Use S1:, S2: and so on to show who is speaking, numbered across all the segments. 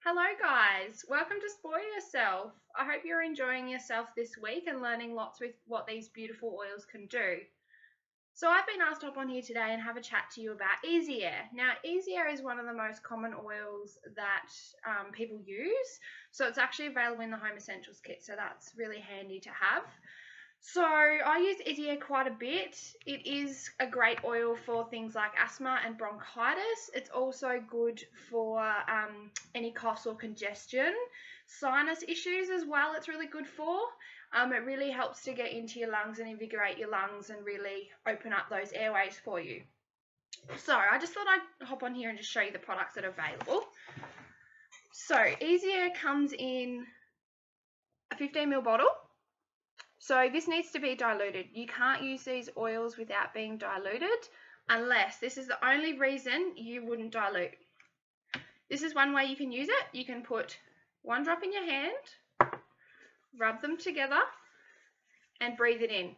S1: Hello guys, welcome to Spoil Yourself. I hope you're enjoying yourself this week and learning lots with what these beautiful oils can do. So I've been asked to hop on here today and have a chat to you about Easy Air. Now Easy Air is one of the most common oils that people use. So it's actually available in the Home Essentials kit, so that's really handy to have. So I use Easy Air quite a bit. It is a great oil for things like asthma and bronchitis. It's also good for any coughs or congestion. Sinus issues as well, it's really good for. It really helps to get into your lungs and invigorate your lungs and really open up those airways for you. So I just thought I'd hop on here and just show you the products that are available. So Easy Air comes in a 15ml bottle. So this needs to be diluted. You can't use these oils without being diluted unless this is the only reason you wouldn't dilute. This is one way you can use it. You can put one drop in your hand, rub them together, and breathe it in.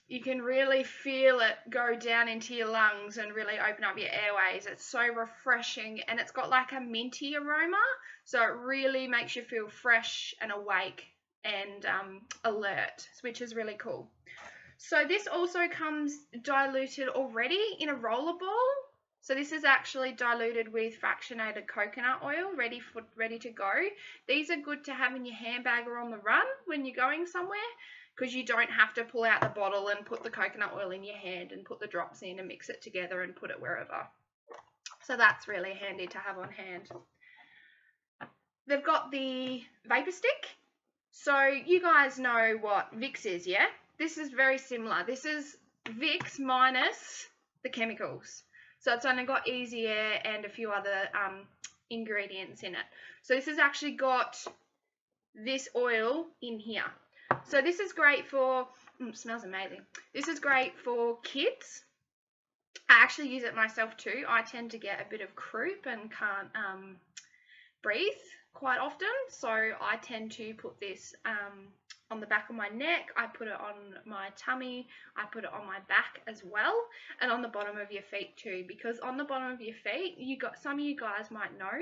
S1: You can really feel it go down into your lungs and really open up your airways. It's so refreshing, and it's got like a minty aroma, so it really makes you feel fresh and awake and alert, which is really cool. So this also comes diluted already in a roller ball. So this is actually diluted with fractionated coconut oil, ready to go. These are good to have in your handbag or on the run when you're going somewhere, because you don't have to pull out the bottle and put the coconut oil in your hand and put the drops in and mix it together and put it wherever. So that's really handy to have on hand. They've got the vapor stick. So you guys know what Vicks is, yeah? This is very similar. This is Vicks minus the chemicals. So it's only got Easy Air and a few other ingredients in it. So this has actually got this oil in here. So this is great for, smells amazing. This is great for kids. I actually use it myself too. I tend to get a bit of croup and can't breathe quite often. So I tend to put this on the back of my neck. I put it on my tummy. I put it on my back as well, and on the bottom of your feet too, because on the bottom of your feet, some of you guys might know,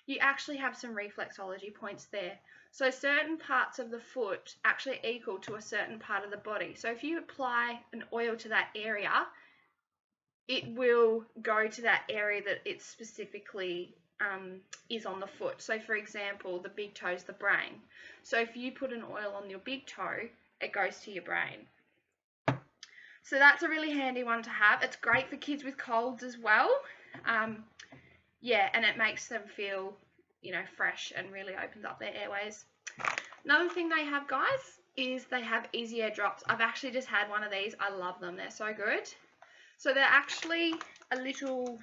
S1: you actually have some reflexology points there. So certain parts of the foot actually equal to a certain part of the body. So if you apply an oil to that area, it will go to that area that it specifically is on the foot. So for example, the big toe is the brain. So if you put an oil on your big toe, it goes to your brain. So that's a really handy one to have. It's great for kids with colds as well. Yeah, and it makes them feel, fresh and really opens up their airways. Another thing they have, guys, is they have Easy Air drops. I've actually just had one of these. I love them. They're so good. So they're actually a little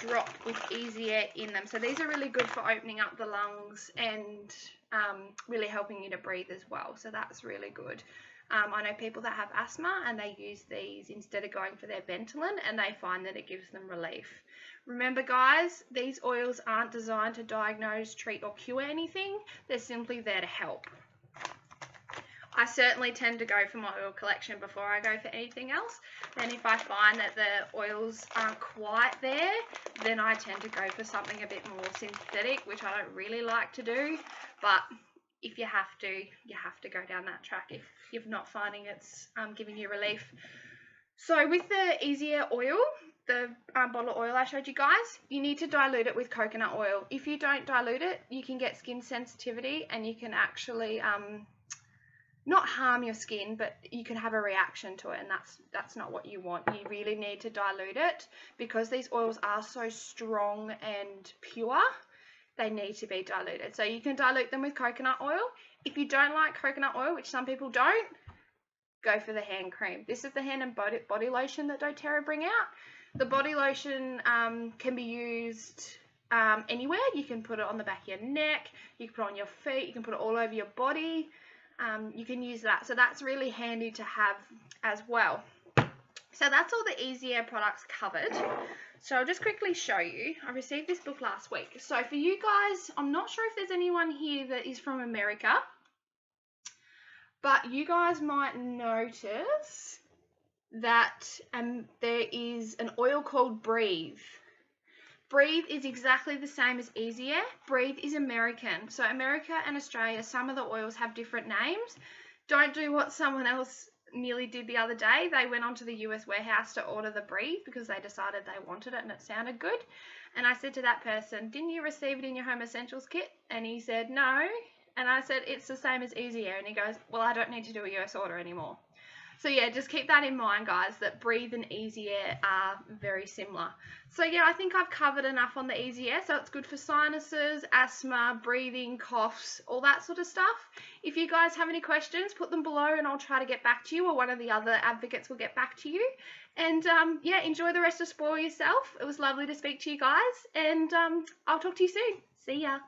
S1: drop with Easy Air in them. So these are really good for opening up the lungs and really helping you to breathe as well. So that's really good. I know people that have asthma and they use these instead of going for their Ventolin, and they find that it gives them relief. Remember guys, these oils aren't designed to diagnose, treat or cure anything. They're simply there to help. I certainly tend to go for my oil collection before I go for anything else. And if I find that the oils aren't quite there, then I tend to go for something a bit more synthetic, which I don't really like to do. But if you have to go down that track if you're not finding it's giving you relief. So with the Easy Air oil, the bottle of oil I showed you guys, you need to dilute it with coconut oil. If you don't dilute it, you can get skin sensitivity and you can actually not harm your skin, but you can have a reaction to it, and that's not what you want. You really need to dilute it because these oils are so strong and pure. They need to be diluted. So you can dilute them with coconut oil. If you don't like coconut oil, which some people don't, go for the hand cream. This is the hand and body lotion that Doterra bring out. The body lotion can be used anywhere. You can put it on the back of your neck, you can put it on your feet, you can put it all over your body. You can use that. So that's really handy to have as well. So that's all the Easy Air products covered. So I'll just quickly show you. I received this book last week. So for you guys, I'm not sure if there's anyone here that is from America, but you guys might notice that there is an oil called Breathe. Breathe is exactly the same as Easy Air. Breathe is American. So America and Australia, some of the oils have different names. Don't do what someone else nearly did the other day. They went onto the US warehouse to order the Breathe because they decided they wanted it and it sounded good. And I said to that person, didn't you receive it in your Home Essentials kit? And he said, no. And I said, it's the same as Easy Air. And he goes, well, I don't need to do a US order anymore. So yeah, just keep that in mind, guys, that Breathe and Easy Air are very similar. So yeah, I think I've covered enough on the Easy Air. So it's good for sinuses, asthma, breathing, coughs, all that sort of stuff. If you guys have any questions, put them below and I'll try to get back to you, or one of the other advocates will get back to you. And yeah, enjoy the rest of Spoil Yourself. It was lovely to speak to you guys, and I'll talk to you soon. See ya.